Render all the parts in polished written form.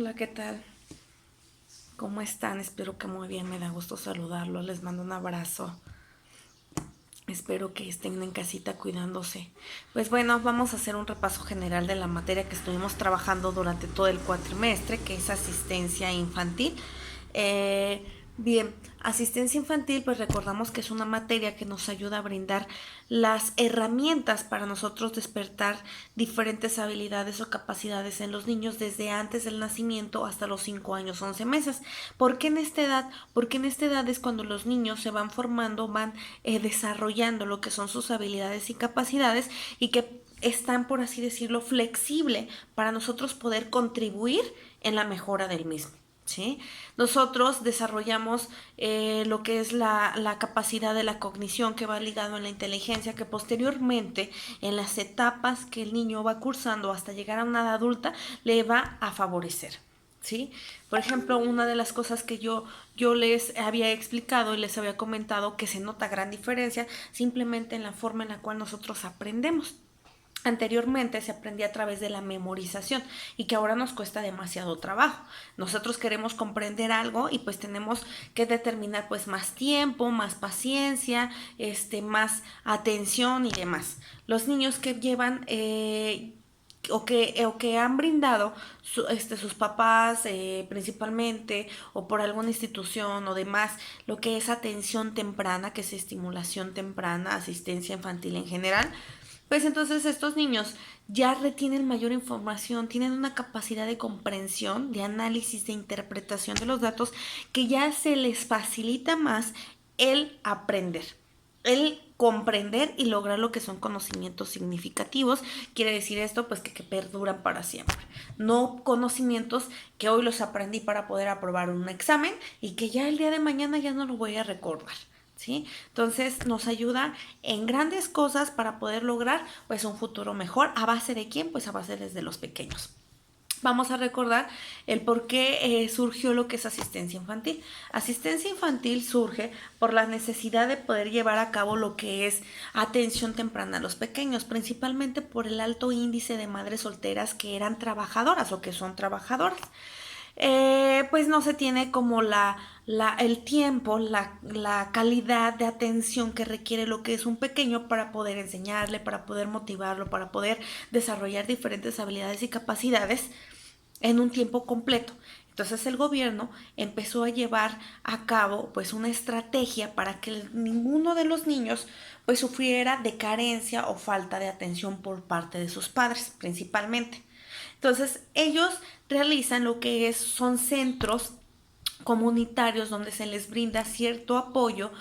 Hola, ¿qué tal? ¿Cómo están? Espero que muy bien, me da gusto saludarlos, les mando un abrazo. Espero que estén en casita cuidándose. Pues bueno, vamos a hacer un repaso general de la materia que estuvimos trabajando durante todo el cuatrimestre, que es asistencia infantil. Bien, asistencia infantil, pues recordamos que es una materia que nos ayuda a brindar las herramientas para nosotros despertar diferentes habilidades o capacidades en los niños desde antes del nacimiento hasta los 5 años, 11 meses. ¿Por qué en esta edad? Porque en esta edad es cuando los niños se van formando, van desarrollando lo que son sus habilidades y capacidades y que están, por así decirlo, flexible para nosotros poder contribuir en la mejora del mismo. ¿Sí? Nosotros desarrollamos lo que es la capacidad de la cognición que va ligado en la inteligencia, que posteriormente en las etapas que el niño va cursando hasta llegar a una edad adulta le va a favorecer. ¿Sí? Por ejemplo, una de las cosas que yo les había explicado y les había comentado que se nota gran diferencia simplemente en la forma en la cual nosotros aprendemos. Anteriormente se aprendía a través de la memorización y que ahora nos cuesta demasiado trabajo. Nosotros queremos comprender algo y pues tenemos que determinar pues más tiempo, más paciencia, más atención y demás. Los niños que llevan o que han brindado sus papás principalmente o por alguna institución o demás, lo que es atención temprana, que es estimulación temprana, asistencia infantil en general, pues entonces estos niños ya retienen mayor información, tienen una capacidad de comprensión, de análisis, de interpretación de los datos, que ya se les facilita más el aprender, el comprender y lograr lo que son conocimientos significativos. Quiere decir esto, pues que perduran para siempre. No conocimientos que hoy los aprendí para poder aprobar un examen y que ya el día de mañana ya no lo voy a recordar. ¿Sí? Entonces nos ayuda en grandes cosas para poder lograr pues un futuro mejor. ¿A base de quién? Pues a base desde los pequeños. Vamos a recordar el por qué surgió lo que es asistencia infantil. Asistencia infantil surge por la necesidad de poder llevar a cabo lo que es atención temprana a los pequeños, principalmente por el alto índice de madres solteras que eran trabajadoras o que son trabajadoras. Pues no se tiene como el tiempo, la calidad de atención que requiere lo que es un pequeño para poder enseñarle, para poder motivarlo, para poder desarrollar diferentes habilidades y capacidades en un tiempo completo. Entonces el gobierno empezó a llevar a cabo pues una estrategia para que ninguno de los niños pues sufriera de carencia o falta de atención por parte de sus padres principalmente. Entonces ellos realizan lo que son centros comunitarios donde se les brinda cierto apoyo,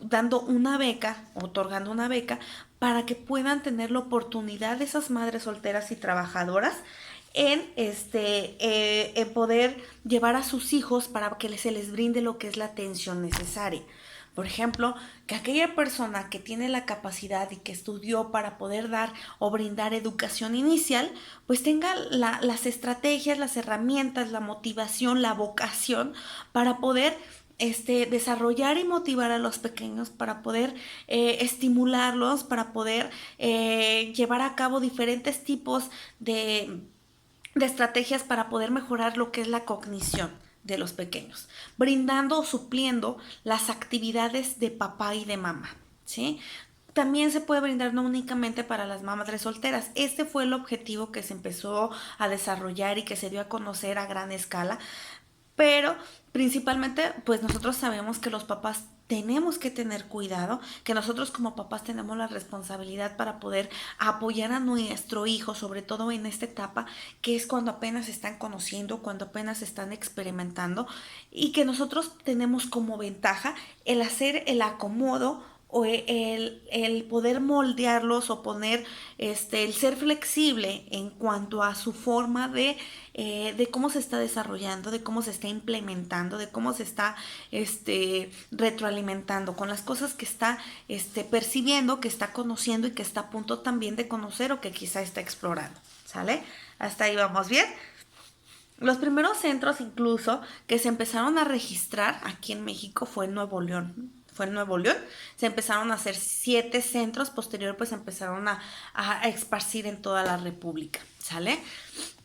dando una beca, otorgando una beca, para que puedan tener la oportunidad de esas madres solteras y trabajadoras en poder llevar a sus hijos para que se les brinde lo que es la atención necesaria. Por ejemplo, que aquella persona que tiene la capacidad y que estudió para poder dar o brindar educación inicial, pues tenga las estrategias, las herramientas, la motivación, la vocación para poder desarrollar y motivar a los pequeños, para poder estimularlos, para poder llevar a cabo diferentes tipos de estrategias para poder mejorar lo que es la cognición de los pequeños, brindando o supliendo las actividades de papá y de mamá, ¿sí? También se puede brindar no únicamente para las madres solteras. Este fue el objetivo que se empezó a desarrollar y que se dio a conocer a gran escala, pero principalmente pues nosotros sabemos que los papás tenemos que tener cuidado, que nosotros como papás tenemos la responsabilidad para poder apoyar a nuestro hijo, sobre todo en esta etapa, que es cuando apenas están conociendo, cuando apenas están experimentando, y que nosotros tenemos como ventaja el hacer el acomodo o el poder moldearlos o poner el ser flexible en cuanto a su forma de cómo se está desarrollando, de cómo se está implementando, de cómo se está retroalimentando con las cosas que está percibiendo, que está conociendo y que está a punto también de conocer o que quizá está explorando. ¿Sale? Hasta ahí vamos bien. Los primeros centros incluso que se empezaron a registrar aquí en México fue en Nuevo León. Fue en Nuevo León. Se empezaron a hacer 7 centros, posterior pues empezaron a esparcir en toda la República. ¿Sale?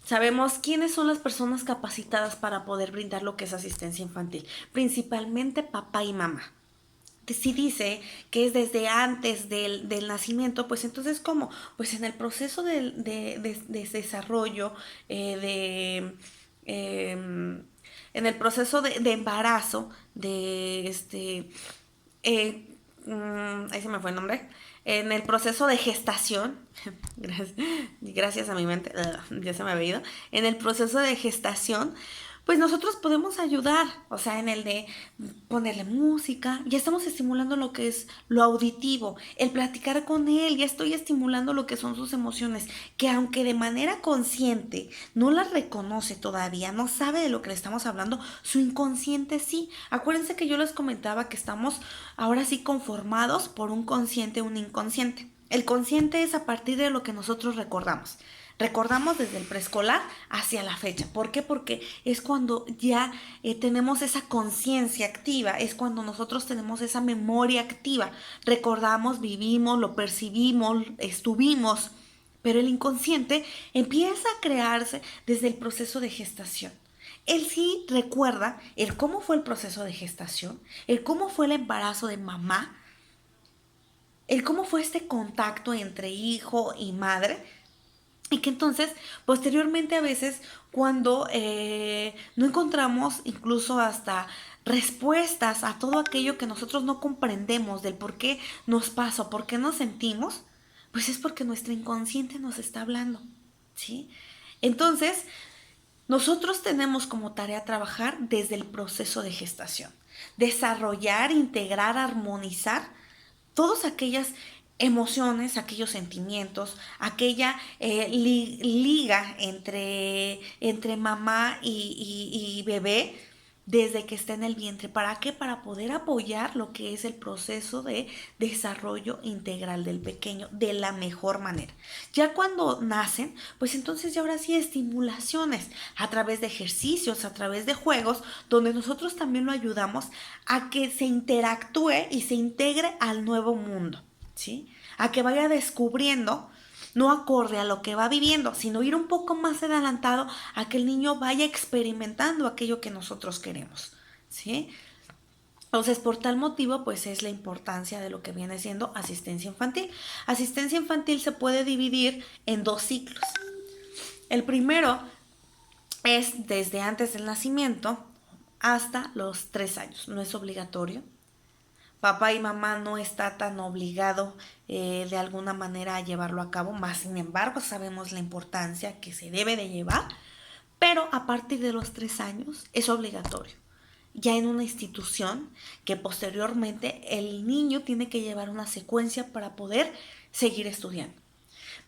Sabemos quiénes son las personas capacitadas para poder brindar lo que es asistencia infantil, principalmente papá y mamá. Si dice que es desde antes del nacimiento, pues entonces ¿cómo? Pues en el proceso de desarrollo, en el proceso de embarazo, eh, ahí se me fue el nombre, en el proceso de gestación, gracias a mi mente, ya se me había ido, en el proceso de gestación, pues nosotros podemos ayudar, o sea, en el de ponerle música, ya estamos estimulando lo que es lo auditivo, el platicar con él, ya estoy estimulando lo que son sus emociones, que aunque de manera consciente no las reconoce todavía, no sabe de lo que le estamos hablando, su inconsciente sí. Acuérdense que yo les comentaba que estamos ahora sí conformados por un consciente y un inconsciente. El consciente es a partir de lo que nosotros recordamos. Recordamos desde el preescolar hacia la fecha. ¿Por qué? Porque es cuando ya tenemos esa conciencia activa, es cuando nosotros tenemos esa memoria activa. Recordamos, vivimos, lo percibimos, estuvimos, pero el inconsciente empieza a crearse desde el proceso de gestación. Él sí recuerda el cómo fue el proceso de gestación, el cómo fue el embarazo de mamá, el cómo fue este contacto entre hijo y madre, y que entonces, posteriormente a veces, cuando no encontramos incluso hasta respuestas a todo aquello que nosotros no comprendemos del por qué nos pasa, por qué nos sentimos, pues es porque nuestro inconsciente nos está hablando, ¿sí? Entonces, nosotros tenemos como tarea trabajar desde el proceso de gestación, desarrollar, integrar, armonizar todas aquellas emociones, aquellos sentimientos, aquella liga entre mamá y bebé desde que está en el vientre. ¿Para qué? Para poder apoyar lo que es el proceso de desarrollo integral del pequeño de la mejor manera. Ya cuando nacen, pues entonces ya ahora sí estimulaciones a través de ejercicios, a través de juegos, donde nosotros también lo ayudamos a que se interactúe y se integre al nuevo mundo, ¿sí? A que vaya descubriendo, no acorde a lo que va viviendo, sino ir un poco más adelantado a que el niño vaya experimentando aquello que nosotros queremos, ¿sí? Entonces, por tal motivo, pues es la importancia de lo que viene siendo asistencia infantil. Asistencia infantil se puede dividir en dos ciclos. El primero es desde antes del nacimiento hasta los 3 años. No es obligatorio. Papá y mamá no está tan obligado de alguna manera a llevarlo a cabo, más sin embargo sabemos la importancia que se debe de llevar, pero a partir de los 3 años es obligatorio. Ya en una institución que posteriormente el niño tiene que llevar una secuencia para poder seguir estudiando.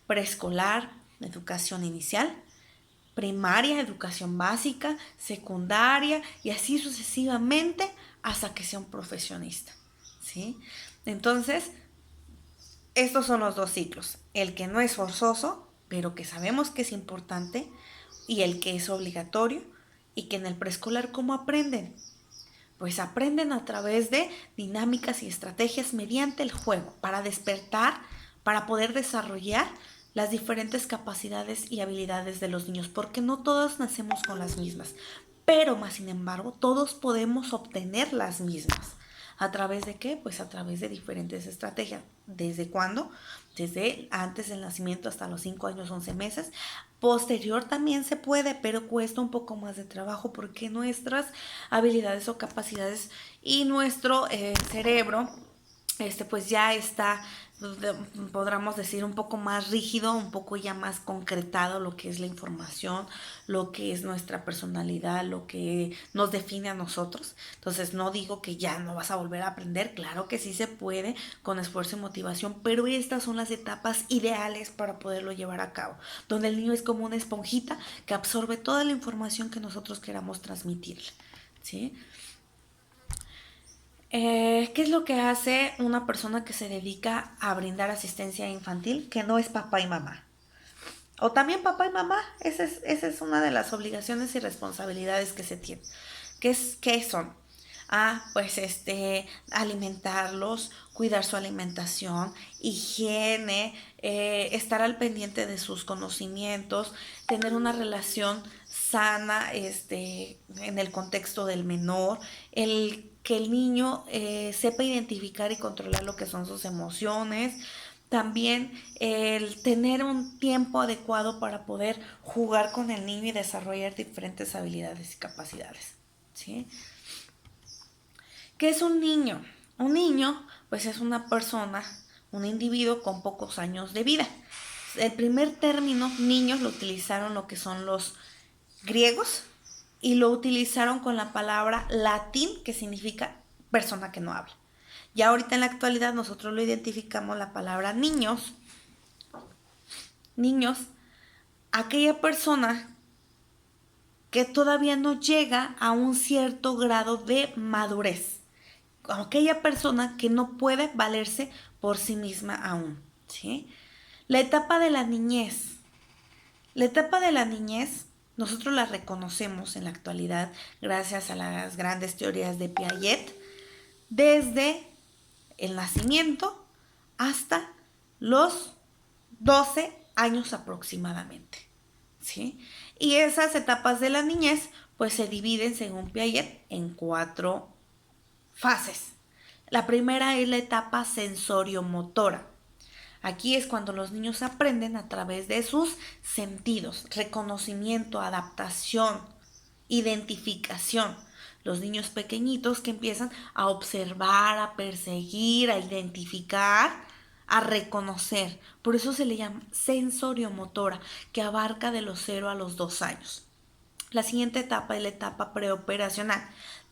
Preescolar, educación inicial, primaria, educación básica, secundaria y así sucesivamente hasta que sea un profesionista, ¿sí? Entonces, estos son los dos ciclos, el que no es forzoso, pero que sabemos que es importante, y el que es obligatorio, y que en el preescolar, ¿cómo aprenden? Pues aprenden a través de dinámicas y estrategias mediante el juego, para despertar, para poder desarrollar las diferentes capacidades y habilidades de los niños, porque no todos nacemos con las mismas, pero más sin embargo, todos podemos obtener las mismas. ¿A través de qué? Pues a través de diferentes estrategias. ¿Desde cuándo? Desde antes del nacimiento hasta los 5 años, 11 meses. Posterior también se puede, pero cuesta un poco más de trabajo porque nuestras habilidades o capacidades y nuestro cerebro pues ya está, podríamos decir, un poco más rígido, un poco ya más concretado lo que es la información, lo que es nuestra personalidad, lo que nos define a nosotros. Entonces no digo que ya no vas a volver a aprender, claro que sí se puede con esfuerzo y motivación, pero estas son las etapas ideales para poderlo llevar a cabo, donde el niño es como una esponjita que absorbe toda la información que nosotros queramos transmitirle, ¿sí? ¿Qué es lo que hace una persona que se dedica a brindar asistencia infantil que no es papá y mamá? O también papá y mamá, esa es una de las obligaciones y responsabilidades que se tienen. ¿Qué son? a pues alimentarlos, cuidar su alimentación, higiene, estar al pendiente de sus conocimientos, tener una relación sana en el contexto del menor, el que el niño sepa identificar y controlar lo que son sus emociones, también el tener un tiempo adecuado para poder jugar con el niño y desarrollar diferentes habilidades y capacidades, ¿sí? ¿Qué es un niño? Un niño, pues es una persona, un individuo con pocos años de vida. El primer término niños lo utilizaron lo que son los griegos y lo utilizaron con la palabra latín que significa persona que no habla. Ya ahorita en la actualidad nosotros lo identificamos la palabra niños. Niños, aquella persona que todavía no llega a un cierto grado de madurez. Aquella persona que no puede valerse por sí misma aún, ¿sí? La etapa de la niñez. La etapa de la niñez nosotros la reconocemos en la actualidad gracias a las grandes teorías de Piaget, desde el nacimiento hasta los 12 años aproximadamente, ¿sí? Y esas etapas de la niñez pues se dividen según Piaget en 4 fases. La primera es la etapa sensoriomotora. Aquí es cuando los niños aprenden a través de sus sentidos, reconocimiento, adaptación, identificación. Los niños pequeñitos que empiezan a observar, a perseguir, a identificar, a reconocer. Por eso se le llama sensoriomotora, que abarca de los 0 a los 2 años. La siguiente etapa es la etapa preoperacional,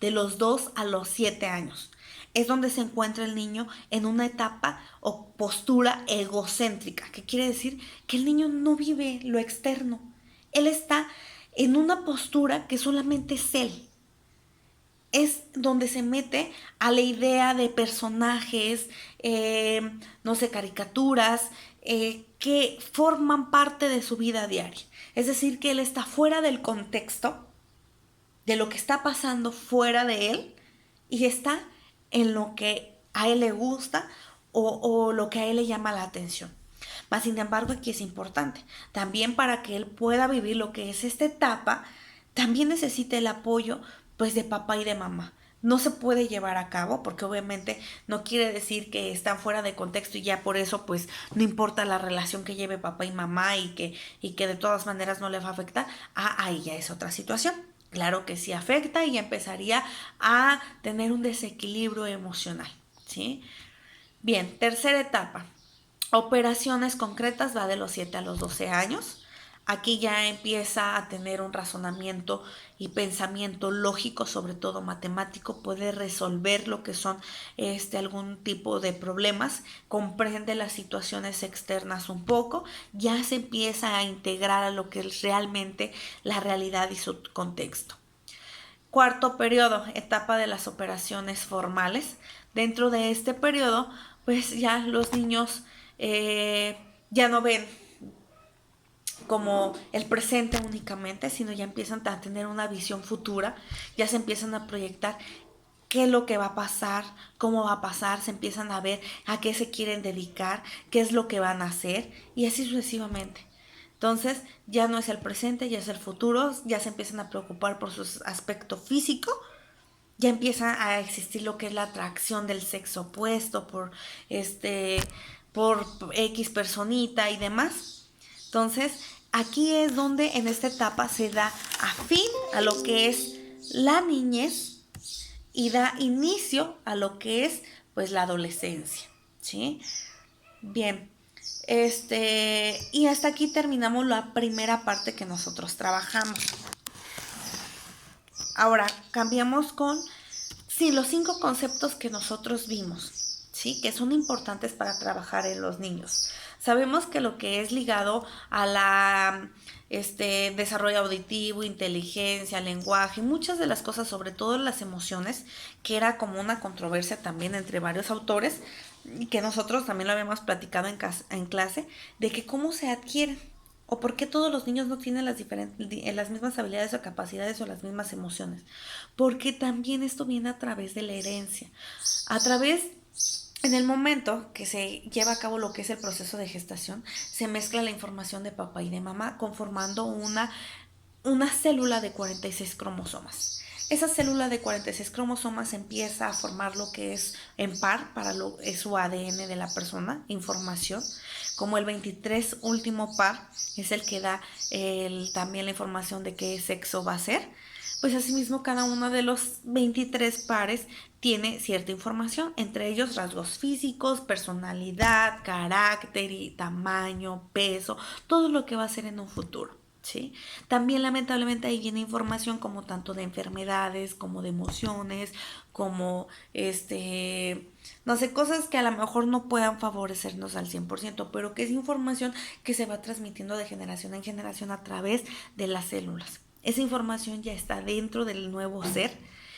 de los 2 a los 7 años. Es donde se encuentra el niño en una etapa o postura egocéntrica, que quiere decir que el niño no vive lo externo. Él está en una postura que solamente es él. Es donde se mete a la idea de personajes, no sé, caricaturas, que forman parte de su vida diaria. Es decir, que él está fuera del contexto, de lo que está pasando fuera de él, y está en lo que a él le gusta o lo que a él le llama la atención. Mas, sin embargo, aquí es importante, también para que él pueda vivir lo que es esta etapa, también necesita el apoyo pues de papá y de mamá. No se puede llevar a cabo porque obviamente no quiere decir que están fuera de contexto y ya por eso pues no importa la relación que lleve papá y mamá y que de todas maneras no le va a afectar. Ahí ya es otra situación. Claro que sí afecta y empezaría a tener un desequilibrio emocional, ¿sí? Bien, tercera etapa. Operaciones concretas va de los 7 a los 12 años. Aquí ya empieza a tener un razonamiento y pensamiento lógico, sobre todo matemático, puede resolver lo que son algún tipo de problemas, comprende las situaciones externas un poco, ya se empieza a integrar a lo que es realmente la realidad y su contexto. Cuarto periodo, etapa de las operaciones formales. Dentro de este periodo, pues ya los niños ya no ven como el presente únicamente, sino ya empiezan a tener una visión futura, ya se empiezan a proyectar qué es lo que va a pasar, cómo va a pasar, se empiezan a ver a qué se quieren dedicar, qué es lo que van a hacer y así sucesivamente. Entonces ya no es el presente, ya es el futuro, ya se empiezan a preocupar por su aspecto físico, ya empieza a existir lo que es la atracción del sexo opuesto por X personita y demás. Entonces, aquí es donde en esta etapa se da a fin a lo que es la niñez y da inicio a lo que es pues la adolescencia, ¿sí? Bien, y hasta aquí terminamos la primera parte que nosotros trabajamos. Ahora cambiamos con los 5 conceptos que nosotros vimos, ¿sí? Que son importantes para trabajar en los niños. Sabemos que lo que es ligado a la desarrollo auditivo, inteligencia, lenguaje, muchas de las cosas, sobre todo las emociones, que era como una controversia también entre varios autores, y que nosotros también lo habíamos platicado en clase, de que cómo se adquieren. ¿O por qué todos los niños no tienen las mismas habilidades o capacidades o las mismas emociones? Porque también esto viene a través de la herencia. A través, en el momento que se lleva a cabo lo que es el proceso de gestación, se mezcla la información de papá y de mamá conformando una célula de 46 cromosomas. Esa célula de 46 cromosomas empieza a formar lo que es en par es su ADN de la persona, información. Como el 23 último par es el que da también la información de qué sexo va a ser, pues asimismo cada uno de los 23 pares tiene cierta información, entre ellos rasgos físicos, personalidad, carácter y tamaño, peso, todo lo que va a ser en un futuro. ¿Sí? También lamentablemente ahí viene información como tanto de enfermedades, como de emociones, como no sé, cosas que a lo mejor no puedan favorecernos al 100%, pero que es información que se va transmitiendo de generación en generación a través de las células. Esa información ya está dentro del nuevo ser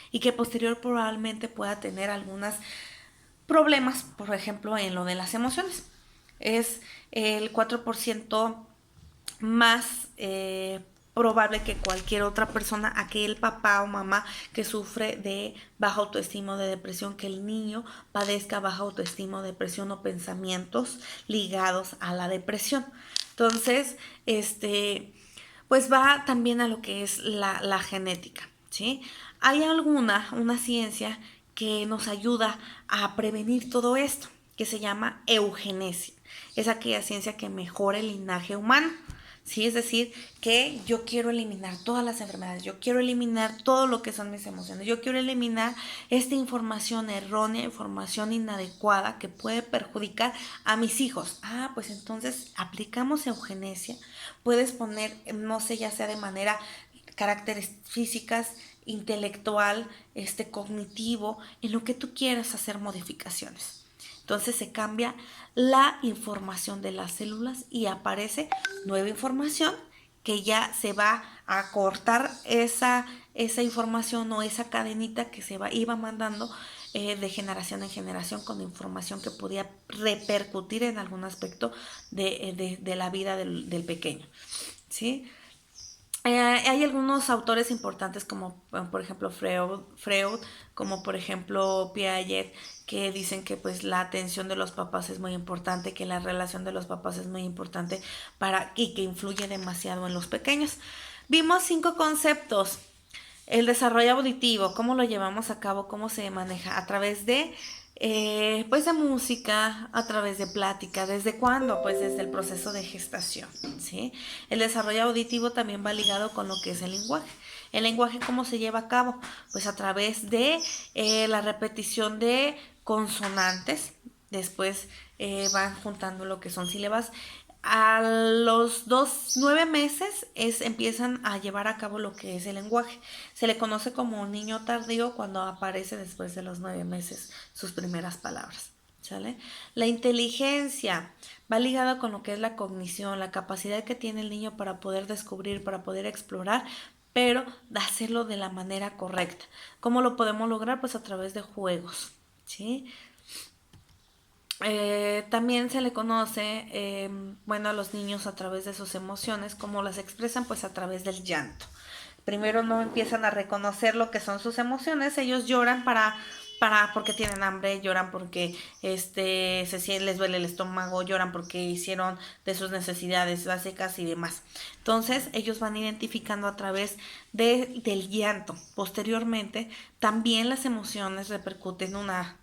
y que posterior probablemente pueda tener algunos problemas, por ejemplo, en lo de las emociones. Es el 4% más probable que cualquier otra persona, aquel papá o mamá que sufre de baja autoestima o de depresión, que el niño padezca baja autoestima o depresión o pensamientos ligados a la depresión. Entonces, pues va también a lo que es la genética, ¿sí? Hay una ciencia que nos ayuda a prevenir todo esto, que se llama eugenesia. Es aquella ciencia que mejora el linaje humano. ¿Sí? Es decir, que yo quiero eliminar todas las enfermedades, yo quiero eliminar todo lo que son mis emociones, yo quiero eliminar esta información errónea, información inadecuada que puede perjudicar a mis hijos. Pues entonces aplicamos eugenesia, puedes poner, no sé, ya sea de manera caracteres físicas, intelectual, cognitivo, en lo que tú quieras hacer modificaciones. Entonces se cambia la información de las células y aparece nueva información que ya se va a cortar esa información o esa cadenita que iba mandando de generación en generación con información que podía repercutir en algún aspecto de la vida del pequeño. ¿Sí? Hay algunos autores importantes como por ejemplo Freud, como por ejemplo Piaget, que dicen que pues la atención de los papás es muy importante, que la relación de los papás es muy importante y que influye demasiado en los pequeños. Vimos 5 conceptos. El desarrollo auditivo, cómo lo llevamos a cabo, cómo se maneja a través de pues de música, a través de plática. ¿Desde cuándo? Pues desde el proceso de gestación, ¿sí? El desarrollo auditivo también va ligado con lo que es el lenguaje. El lenguaje, ¿cómo se lleva a cabo? Pues a través de la repetición de consonantes. Después van juntando lo que son sílabas. A los 9 meses empiezan a llevar a cabo lo que es el lenguaje. Se le conoce como un niño tardío cuando aparece después de los 9 meses sus primeras palabras. ¿Sale? La inteligencia va ligada con lo que es la cognición, la capacidad que tiene el niño para poder descubrir, para poder explorar, pero de hacerlo de la manera correcta. ¿Cómo lo podemos lograr? Pues a través de juegos, ¿sí? También se le conoce, a los niños a través de sus emociones, cómo las expresan, pues a través del llanto. Primero no empiezan a reconocer lo que son sus emociones, ellos lloran porque tienen hambre, lloran porque les duele el estómago, lloran porque hicieron de sus necesidades básicas y demás. Entonces ellos van identificando a través del llanto. Posteriormente, también las emociones repercuten a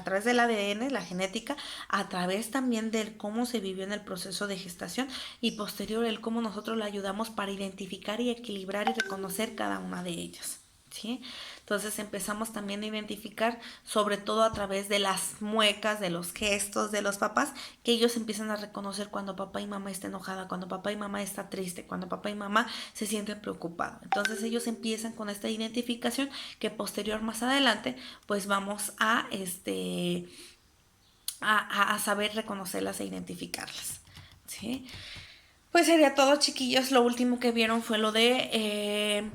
través del ADN, la genética, a través también del cómo se vivió en el proceso de gestación y posterior el cómo nosotros la ayudamos para identificar y equilibrar y reconocer cada una de ellas. ¿Sí? Entonces empezamos también a identificar, sobre todo a través de las muecas, de los gestos de los papás, que ellos empiezan a reconocer cuando papá y mamá está enojada, cuando papá y mamá está triste, cuando papá y mamá se sienten preocupados. Entonces ellos empiezan con esta identificación que posterior más adelante pues vamos a saber reconocerlas e identificarlas. ¿Sí? Pues sería todo, chiquillos. Lo último que vieron fue lo de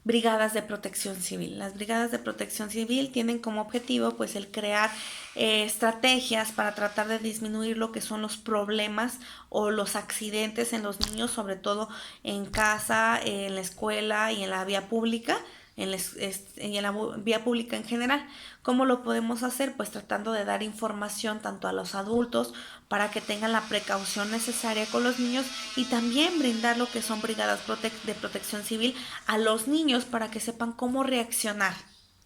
brigadas de protección civil. Las brigadas de protección civil tienen como objetivo pues el crear estrategias para tratar de disminuir lo que son los problemas o los accidentes en los niños, sobre todo en casa, en la escuela y en la vía pública. En la vía pública en general. ¿Cómo lo podemos hacer? Pues tratando de dar información tanto a los adultos para que tengan la precaución necesaria con los niños y también brindar lo que son brigadas de protección civil a los niños para que sepan cómo reaccionar.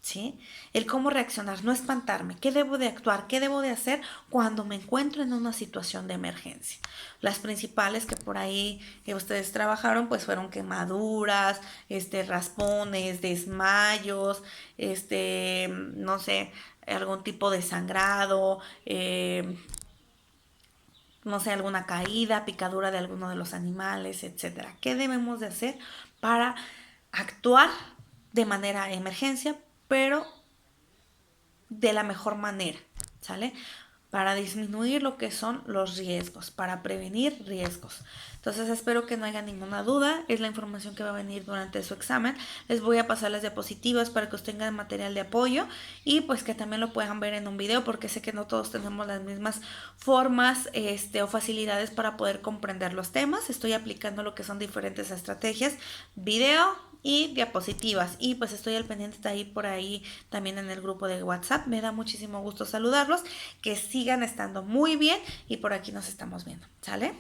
¿Sí? El cómo reaccionar, no espantarme, qué debo de actuar, qué debo de hacer cuando me encuentro en una situación de emergencia. Las principales que por ahí ustedes trabajaron pues fueron quemaduras, raspones, desmayos, no sé, algún tipo de sangrado, no sé, alguna caída, picadura de alguno de los animales, etcétera. ¿Qué debemos de hacer para actuar de manera emergencia, pero de la mejor manera? ¿Sale? Para disminuir lo que son los riesgos, para prevenir riesgos. Entonces espero que no haya ninguna duda, es la información que va a venir durante su examen. Les voy a pasar las diapositivas para que ustedes tengan material de apoyo y pues que también lo puedan ver en un video porque sé que no todos tenemos las mismas formas o facilidades para poder comprender los temas. Estoy aplicando lo que son diferentes estrategias, video y diapositivas, y pues estoy al pendiente de ahí por ahí también en el grupo de WhatsApp. Me da muchísimo gusto saludarlos, que sigan estando muy bien y por aquí nos estamos viendo, ¿sale?